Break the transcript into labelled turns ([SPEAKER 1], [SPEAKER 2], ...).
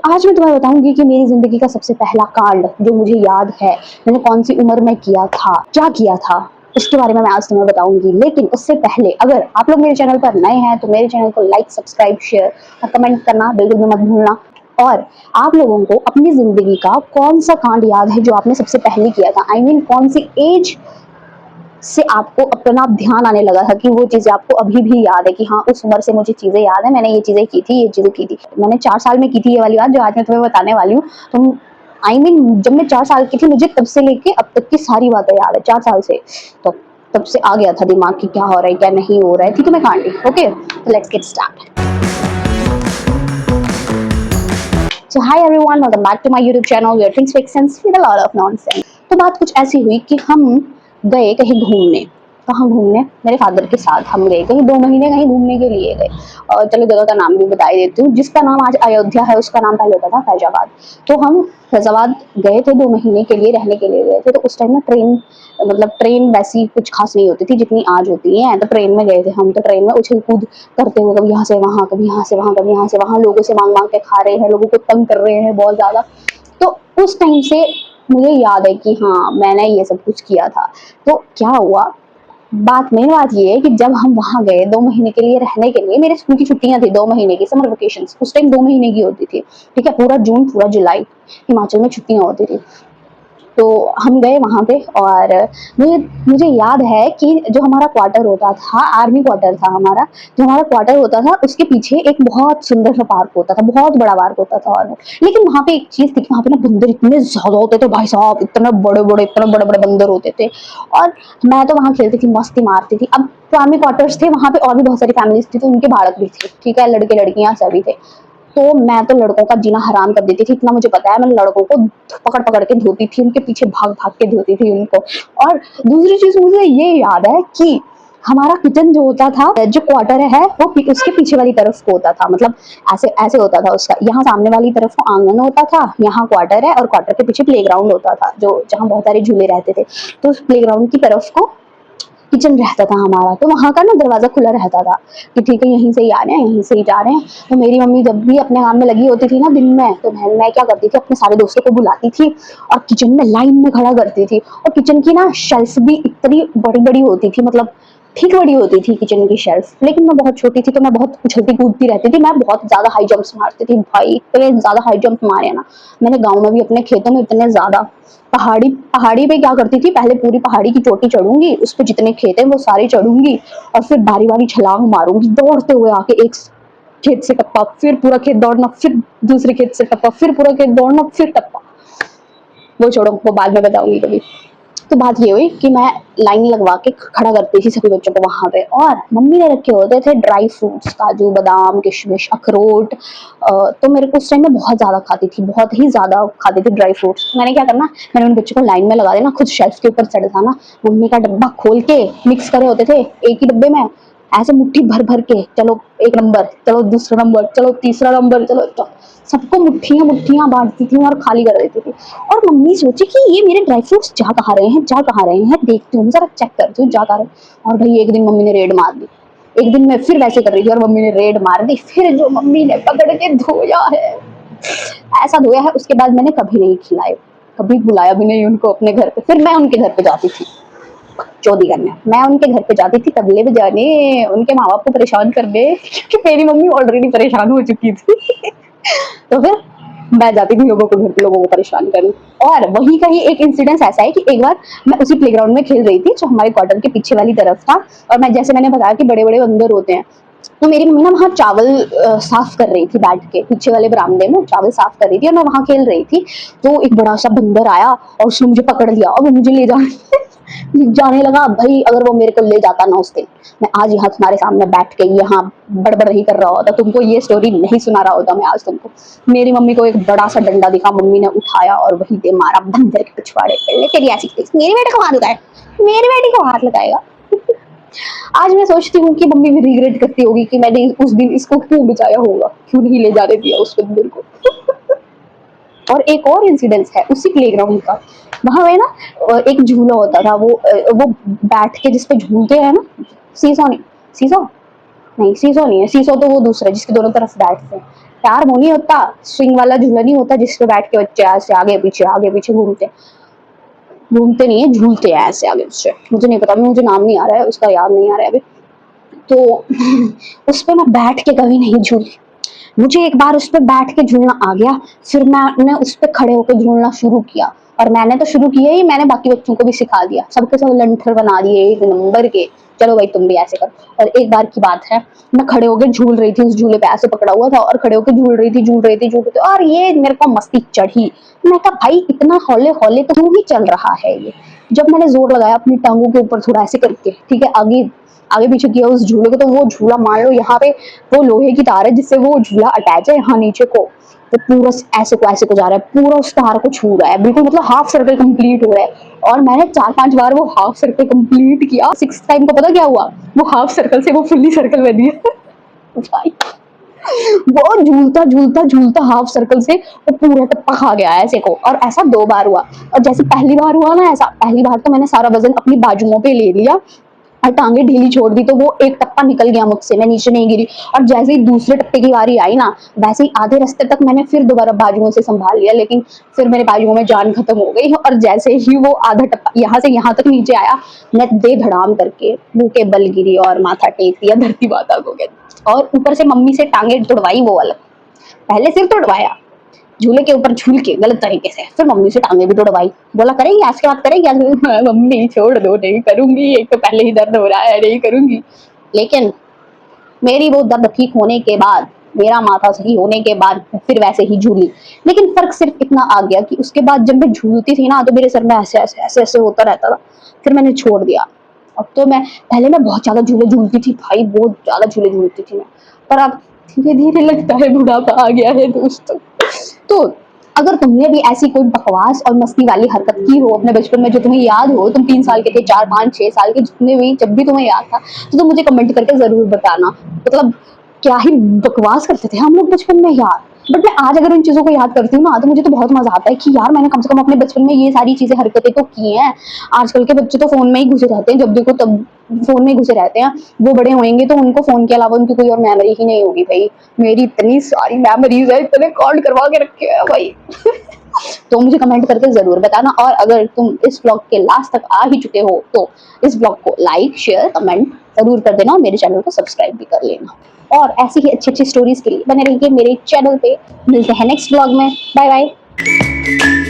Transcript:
[SPEAKER 1] आज मैं तुम्हें बताऊंगी कि मेरी जिंदगी का सबसे पहला कांड जो मुझे याद है, मैंने कौन सी उम्र में किया था, क्या किया था, उसके बारे में मैं आज तुम्हें बताऊंगी। लेकिन उससे पहले अगर आप लोग मेरे चैनल पर नए हैं तो मेरे चैनल को लाइक, सब्सक्राइब, शेयर और कमेंट करना बिल्कुल भी मत भूलना। और आप लोगों को अपनी जिंदगी का कौन सा कांड याद है जो आपने सबसे पहले किया था, आई मीन कौन सी एज से आपको अपना ध्यान आने लगा था कि वो चीजें आपको अभी भी याद है कि हाँ उस उम्र से मुझे चीजें याद है, मैंने ये चीजें की थी, ये चीजें की थी। मैंने 4 साल में की थी ये वाली बात जो आज मैं तुम्हें बताने वाली हूँ। तो आई मीन जब मैं 4 साल की थी मुझे तब से लेके अब तक की सारी बातें याद है, 4 साल से। तो तब से आ गया था दिमाग की क्या हो रहा है क्या नहीं हो रहा है। ठीक है, मैं कांडी। ओके, तो let's get start. So hi everyone, welcome back to my YouTube channel where things make sense with a lot of nonsense। तो बात कुछ ऐसी हुई कि हम गए कहीं घूमने। कहाँ घूमने? मेरे फादर के साथ हम गए कहीं 2 महीने कहीं घूमने के लिए गए। और चलो जगह का नाम भी बता ही देती हूँ। जिसका नाम आज अयोध्या है उसका नाम पहले होता था फैजाबाद। तो हम फैजाबाद गए थे 2 महीने के लिए रहने के लिए गए थे। तो उस टाइम में ट्रेन वैसी कुछ खास नहीं होती थी जितनी आज होती है। तो ट्रेन में गए थे हम। तो ट्रेन में उछल कूद करते हुए कभी यहाँ से वहाँ, कभी यहाँ से वहाँ, कभी यहाँ से वहाँ, लोगों से मांग मांग के खा रहे हैं, लोगों को तंग कर रहे हैं बहुत ज्यादा। तो उस टाइम से मुझे याद है कि हाँ मैंने ये सब कुछ किया था। तो क्या हुआ, मेन बात ये है कि जब हम वहां गए 2 महीने के लिए रहने के लिए, मेरे स्कूल की छुट्टियां थी 2 महीने की, समर वेकेशन उस टाइम 2 महीने की होती थी। ठीक है, पूरा जून पूरा जुलाई हिमाचल में छुट्टियां होती थी। तो हम गए वहां पे और मुझे मुझे याद है कि जो हमारा क्वार्टर होता था, आर्मी क्वार्टर था हमारा, जो हमारा क्वार्टर होता था उसके पीछे एक बहुत सुंदर सा पार्क होता था, बहुत बड़ा पार्क होता था। और लेकिन वहां पे एक चीज थी कि वहां पे ना बंदर इतने ज्यादा होते थे भाई साहब, इतने बड़े बड़े बंदर होते थे। और मैं तो वहां खेलती थी, मस्ती मारती थी। अब जो आर्मी क्वार्टर्स थे वहां पे और भी बहुत सारी फैमिलीज थी तो उनके बालक भी थे, ठीक है, लड़के लड़कियां सभी थे। तो मैं तो लड़कों का जीना हराम कर देती थी, इतना मुझे पता है। मैं लड़कों को पकड़ पकड़ के धोती थी, उनके पीछे भाग भाग के धोती थी उनको। और दूसरी चीज मुझे ये याद है कि हमारा किचन जो होता था, जो क्वार्टर है वो उसके पीछे वाली तरफ को होता था, मतलब ऐसे ऐसे होता था उसका। यहाँ सामने वाली तरफ को आंगन होता था, यहाँ क्वार्टर है और क्वार्टर के पीछे प्लेग्राउंड होता था जो जहाँ बहुत सारे झूले रहते थे। तो उस प्लेग्राउंड की तरफ को किचन रहता था हमारा। तो वहां का ना दरवाजा खुला रहता था कि ठीक है यहीं से ही आ रहे हैं, यहीं से ही जा रहे हैं। तो मेरी मम्मी जब भी अपने काम में लगी होती थी ना दिन में, तो मैं क्या करती थी, अपने सारे दोस्तों को बुलाती थी और किचन में लाइन में खड़ा करती थी। और किचन की ना शेल्फ भी इतनी बड़ी बड़ी होती थी, मतलब ठीक बड़ी होती थी किचन की शेल्फ। लेकिन मैं बहुत छोटी थी तो मैं बहुत उछलती कूदती रहती थी, मैं बहुत ज्यादा हाई जंप्स मारती थी भाई, इतने ज्यादा हाई जंप मारे ना मैंने गाँव में भी, अपने खेतों में इतने ज्यादा। पहाड़ी पहाड़ी पे क्या करती थी, पहले पूरी पहाड़ी की चोटी चढ़ूंगी, उस पे जितने खेत हैं वो सारे चढ़ूंगी और फिर बारी बारी छलांग मारूंगी दौड़ते हुए आके, एक खेत से टप्पा, फिर पूरा खेत दौड़ना, फिर दूसरे खेत से टप्पा, फिर पूरा खेत दौड़ना, फिर टप्पा। वो छोड़ो, वो बाद में बताऊंगी कभी। तो बात ये हुई कि मैं लाइन लगवा के खड़ा करती थी सभी बच्चों को वहां पे। और मम्मी ने रखे होते थे ड्राई फ्रूट्स, काजू बादाम किशमिश अखरोट। तो मेरे को उस टाइम में बहुत ज्यादा खाती थी, बहुत ही ज्यादा खाती थी ड्राई फ्रूट्स। मैंने क्या करना, मैंने उन बच्चों को लाइन में लगा देना, खुद शेल्फ के ऊपर चढ़ जाना, मम्मी का डब्बा खोल के मिक्स करे होते थे एक ही डब्बे में, ऐसे मुट्ठी भर भर के, चलो 1 नंबर, चलो दूसरा नंबर, चलो तीसरा नंबर, चलो सबको मुट्ठियां मुट्ठियां बांटती थी और खाली कर देती थी। और मम्मी सोची कि ये मेरे ड्राई फ्रूट्स जा कहाँ रहे हैं, जा कहाँ रहे हैं, देखती हूँ जरा, चेक करती हूँ जा कहाँ रहे। और भाई एक दिन मम्मी ने रेड मार दी। एक दिन मैं फिर वैसे कर रही थी और मम्मी ने रेड मार दी, फिर जो मम्मी ने पकड़ के धोया है, ऐसा धोया है उसके बाद मैंने कभी नहीं खिलाए, कभी बुलाया भी नहीं उनको अपने घर पे। फिर मैं उनके घर पे जाती थी चौधरी करने, मैं उनके घर पे जाती थी तबले बजाने, उनके माँ बाप को परेशान करने, क्योंकि मेरी मम्मी ऑलरेडी परेशान हो चुकी थी। तो फिर मैं जाती थी लोगों को घर पे, लोगों को परेशान करने। और वहीं का ही एक इंसिडेंस ऐसा है कि एक बार मैं उसी प्लेग्राउंड में खेल रही थी जो हमारे क्वार्टर के पीछे वाली तरफ था। और मैं, जैसे मैंने बताया कि बड़े बड़े बंदर होते हैं, तो मेरी मम्मी ना वहाँ चावल साफ कर रही थी, बैठ के पीछे वाले बरामदे में चावल साफ कर रही थी और मैं वहां खेल रही थी। तो एक बड़ा सा बंदर आया और उसने मुझे पकड़ लिया और वो मुझे ले जाने लगा। भाई अगर वो मेरे को ले जाता ना उस दिन, मैं आज यहाँ तुम्हारे सामने बैठ के यहाँ बड़बड़ नहीं कर रहा होता, तुमको ये स्टोरी नहीं सुना रहा होता मैं आज तुमको। मेरी मम्मी को एक बड़ा सा डंडा दिखा, मम्मी ने उठाया और वहीं पे मारा बंदर के पिछवाड़े पे। तेरी ऐसी मेरी बेटे को हाथ लगाए, मेरी बेटी को हाथ लगाएगा। आज मैं सोचती हूँ कि मम्मी भी रिग्रेट करती होगी कि मैंने उस दिन इसको क्यों बचाया होगा, क्यों नहीं ले जाने दिया उस बंदर को। और एक और इंसिडेंस है उसी प्लेग्राउंड का। वहां में ना एक झूला होता था, वो बैठ के जिसपे झूलते हैं ना, सीसो नहीं, सीसो नहीं, सीसो नहीं है, सीसो तो वो दूसरा जिसके दोनों तरफ बैठते हैं। प्यार वो नहीं होता, स्विंग वाला झूला नहीं होता जिसपे बैठ के बच्चे ऐसे आगे पीछे घूमते, घूमते नहीं है, झूलते हैं ऐसे आगे पीछे, मुझे नहीं पता, मुझे नाम नहीं आ रहा है उसका, याद नहीं आ रहा है अभी। तो उस पे मैं बैठ के कभी नहीं झूली। मुझे एक बार उस पे बैठ के झूलना आ गया, फिर मैंने उस पे खड़े होकर झूलना शुरू किया, और मैंने तो शुरू किया ही, मैंने बाकी बच्चों को भी सिखा दिया, सबके सब लंठर बना दिए एक नंबर के, चलो भाई तुम भी ऐसे करो। और एक बार की बात है, मैं खड़े होकर झूल रही थी, उस झूले पे ऐसे पकड़ा हुआ था और खड़े होकर झूल रही थी, और ये मेरे को मस्ती चढ़ी। मैं कहा भाई इतना हौले हौले तो क्यों ही चल रहा है ये। जब मैंने जोर लगाया अपनी टांगों के ऊपर थोड़ा ऐसे करके, ठीक है, आगे आगे पीछे किया उस झूले को, तो वो झूला मान लो यहाँ पे वो लोहे की तार है जिससे वो झूला अटैच है यहाँ नीचे को, तो पूरा ऐसे को जा रहा है, पूरा उस तार को छू रहा है बिल्कुल, मतलब हाफ सर्कल कंप्लीट हो रहा है। और मैंने 4-5 बार वो हाफ सर्कल कंप्लीट किया, 6 टाइम को पता क्या हुआ, वो हाफ सर्कल से वो फुल्ली सर्कल बन गया भाई वो झूलता हाफ सर्कल से वो पूरा टप्पा खा गया ऐसे को। और ऐसा 2 बार हुआ। और जैसे पहली बार हुआ ना ऐसा, पहली बार तो मैंने सारा वजन अपनी बाजुओं पे ले लिया और टांगे ढीली छोड़ दी, तो वो एक टप्पा निकल गया मुझसे, मैं नीचे नहीं गिरी। और जैसे ही दूसरे टप्पे की बारी आई ना, वैसे ही आधे रास्ते तक मैंने फिर दोबारा बाजुओं से संभाल लिया, लेकिन फिर मेरे बाजुओं में जान खत्म हो गई। और जैसे ही वो आधा टप्पा यहाँ से यहाँ तक नीचे आया, मैं दे धड़ाम करके मुंह के बल गिरी और माथा टेक दिया धरती माता को। और ऊपर से मम्मी से टांगे तुड़वाई, वो अलग, पहले सिर तुड़वाया झूले के ऊपर झूल के गलत तरीके से, फिर मम्मी से टांगे भी तुड़वाई, बोला करेंगी आज के बाद करेंगी आज, मम्मी नहीं छोड़ दो, नहीं करूंगी, एक तो पहले ही दर्द हो रहा है, नहीं करूंगी। लेकिन मेरी वो दर्द ठीक होने के बाद, मेरा माथा सही होने के बाद फिर वैसे ही झूली। लेकिन फर्क सिर्फ इतना आ गया कि उसके बाद जब मैं झूलती थी ना, तो मेरे सर में ऐसे होता रहता था, फिर मैंने छोड़ दिया। अब तो मैं, पहले मैं बहुत ज्यादा झूले झूलती थी भाई, बहुत ज्यादा झूले झूलती थी मैं, पर अब धीरे धीरे लगता है बुढ़ापा आ गया है दोस्तों। तो अगर तुमने भी ऐसी कोई बकवास और मस्ती वाली हरकत की हो अपने बचपन में, जो तुम्हें याद हो, तुम 3 साल के थे, 4, 5, 6 साल के, जितने भी, जब भी तुम्हें याद था, तो तुम मुझे कमेंट करके जरूर बताना। मतलब क्या ही बकवास करते थे हम लोग बचपन में यार। बट मैं आज अगर इन चीजों को याद करती हूँ ना, तो मुझे तो बहुत मजा आता है कि यार मैंने कम से कम अपने बचपन में ये सारी चीजें, हरकतें तो की हैं। आजकल के बच्चे तो फोन में ही घुसे रहते हैं, जब देखो तब फोन में घुसे रहते हैं। वो बड़े होंगे तो उनको फोन के अलावा उनकी कोई और मेमोरी ही नहीं होगी भाई। मेरी इतनी सारी मेमोरीज है, इतने कॉल करवा के रखे हैं भाई तो मुझे कमेंट करके जरूर बताना। और अगर तुम इस ब्लॉग के लास्ट तक आ ही चुके हो, तो इस ब्लॉग को लाइक, शेयर, कमेंट जरूर कर देना, और मेरे चैनल को सब्सक्राइब भी कर लेना। और ऐसी ही अच्छी अच्छी स्टोरीज के लिए बने रहिए मेरे चैनल पे। मिलते हैं नेक्स्ट ब्लॉग में, बाय बाय।